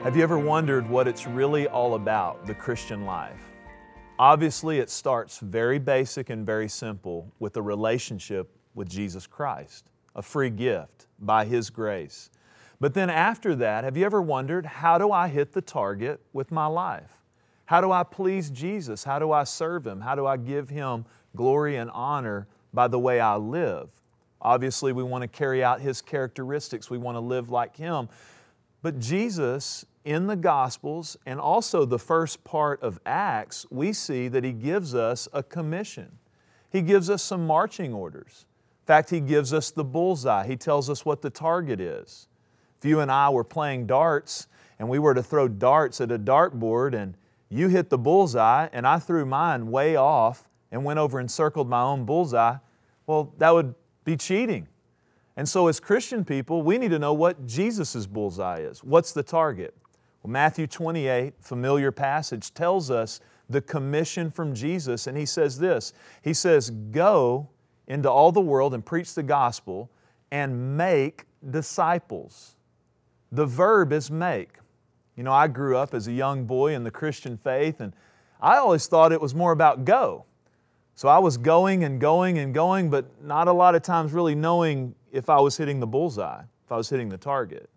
Have you ever wondered what it's really all about, the Christian life? Obviously, it starts very basic and very simple with a relationship with Jesus Christ, a free gift by His grace. But then after that, have you ever wondered, how do I hit the target with my life? How do I please Jesus? How do I serve Him? How do I give Him glory and honor by the way I live? Obviously, we want to carry out His characteristics. We want to live like Him. But Jesus, in the Gospels and also the first part of Acts, we see that He gives us a commission. He gives us some marching orders. In fact, He gives us the bullseye. He tells us what the target is. If you and I were playing darts and we were to throw darts at a dartboard and you hit the bullseye and I threw mine way off and went over and circled my own bullseye, well, that would be cheating. And so as Christian people, we need to know what Jesus' bullseye is. What's the target? Well, Matthew 28, familiar passage, tells us the commission from Jesus, and He says this. He says, "Go into all the world and preach the gospel and make disciples." The verb is make. You know, I grew up as a young boy in the Christian faith, and I always thought it was more about go. So I was going and going and going, but not a lot of times really knowing if I was hitting the bullseye, if I was hitting the target.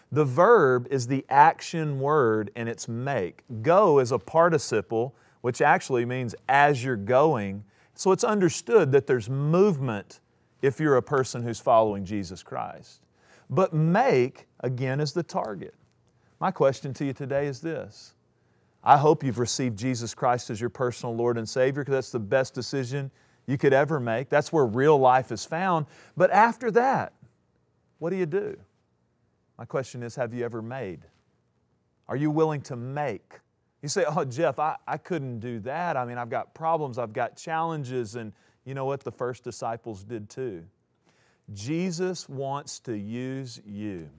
The verb is the action word, and it's make. Go is a participle, which actually means as you're going. So it's understood that there's movement if you're a person who's following Jesus Christ. But make, again, is the target. My question to you today is this. I hope you've received Jesus Christ as your personal Lord and Savior, because that's the best decision you could ever make. That's where real life is found. But after that, what do? My question is, have you ever made? Are you willing to make? You say, "Oh, Jeff, I couldn't do that. I mean, I've got problems, I've got challenges." And you know what? The first disciples did too. Jesus wants to use you.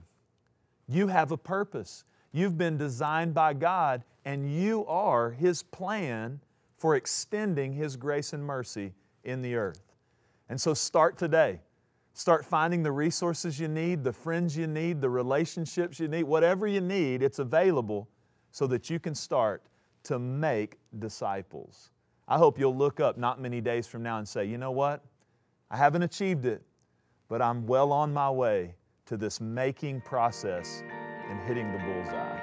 You have a purpose. You've been designed by God, and you are His plan for extending His grace and mercy in the earth. And so start today. Start finding the resources you need, the friends you need, the relationships you need. Whatever you need, it's available so that you can start to make disciples. I hope you'll look up not many days from now and say, "You know what? I haven't achieved it, but I'm well on my way to this making process and hitting the bullseye."